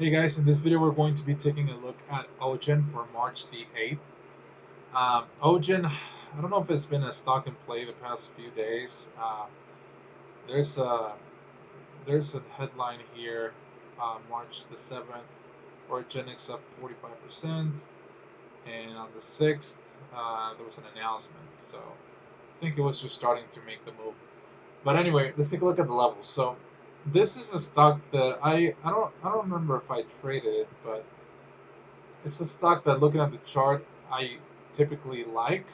Hey guys, in this video we're going to be taking a look at OGEN for March the 8th. OGEN, I don't know if it's been a stock in play the past few days. There's a there's a headline here, March the 7th, Organics up 45%, and on the 6th there was an announcement. So I think it was just starting to make the move. But anyway, let's take a look at the levels. So this is a stock that I don't remember if I traded it, but it's a stock that, looking at the chart, I typically like,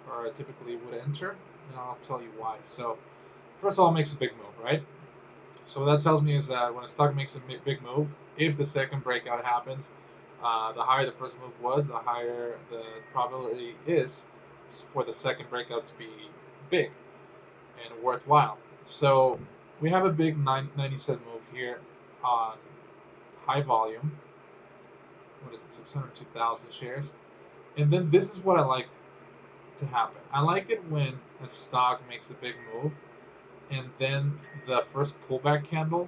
or I typically would enter, and I'll tell you why. So first of all, it makes a big move, right? So what that tells me is that when a stock makes a big move, if the second breakout happens, the higher the first move was, the higher the probability is for the second breakout to be big and worthwhile. So we have a big 90 cent move here on high volume. What is it? 602,000 shares. And then this is what I like to happen. I like it when a stock makes a big move and then the first pullback candle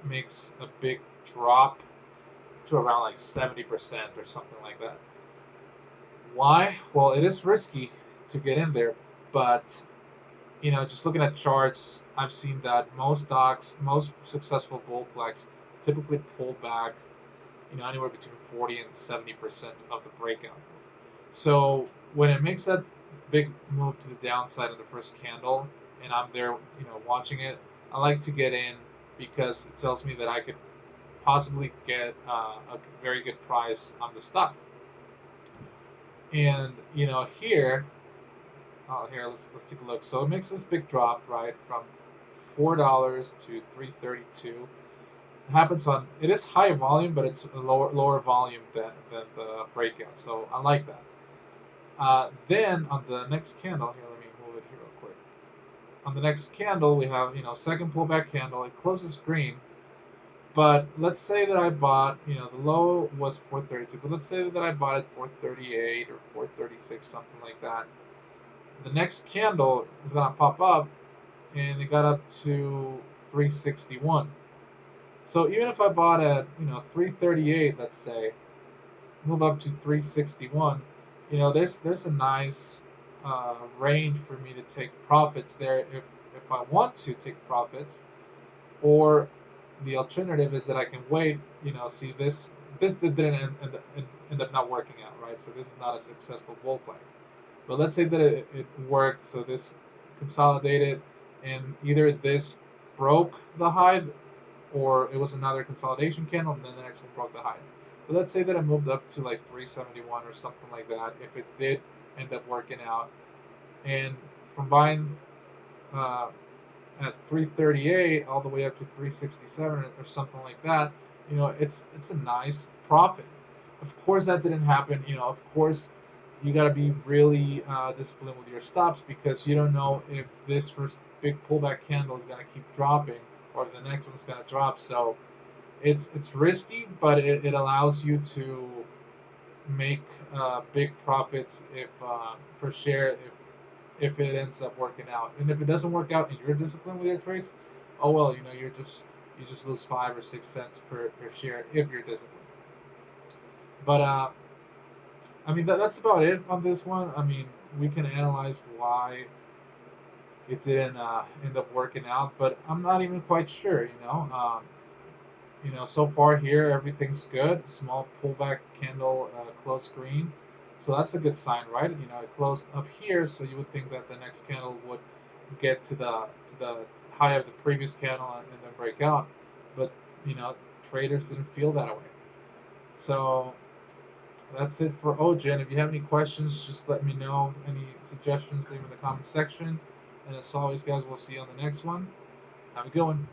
makes a big drop to around like 70% or something like that. Why? Well, it is risky to get in there, but just looking at charts, I've seen that most stocks, most successful bull flags typically pull back, anywhere between 40 and 70% of the breakout. So when it makes that big move to the downside of the first candle, and I'm there, watching it, I like to get in because it tells me that I could possibly get a very good price on the stock. And here, here let's take a look. So it makes this big drop, right, from $4 to 332. It happens on, it is high volume, but it's a lower volume than the breakout. So I like that. Then on the next candle, here, let me move it here real quick. On the next candle, we have, second pullback candle. It closes green, but let's say that I bought, the low was 432, but let's say that I bought it 438 or 436, something like that. The next candle is gonna pop up, and it got up to 361. So even if I bought at 338, let's say, move up to 361, there's a nice range for me to take profits there if I want to take profits, or the alternative is that I can wait. See, this didn't end up not working out, right? So this is not a successful bull flag. But let's say that it worked. So this consolidated, and either this broke the high, or it was another consolidation candle, and then the next one broke the high. But let's say that it moved up to like 371 or something like that. If it did end up working out, and from buying uh, at 338 all the way up to 367 or something like that, it's a nice profit. Of course, that didn't happen. Of course, you got to be really disciplined with your stops, because you don't know if this first big pullback candle is going to keep dropping, or if the next one's going to drop. So it's risky, but it allows you to make big profits if per share if it ends up working out. And if it doesn't work out and you're disciplined with your trades, oh well, you just lose 5 or 6 cents per share if you're disciplined. But I mean that's about it on this one. I mean, we can analyze why it didn't end up working out, but I'm not even quite sure. So far here everything's good. Small pullback candle, close green, so that's a good sign, right? It closed up here, so you would think that the next candle would get to the high of the previous candle and then break out, but you know traders didn't feel that way. So that's it for OGEN. If you have any questions, just let me know. Any suggestions, leave in the comment section. And as always, guys, we'll see you on the next one. Have a good one.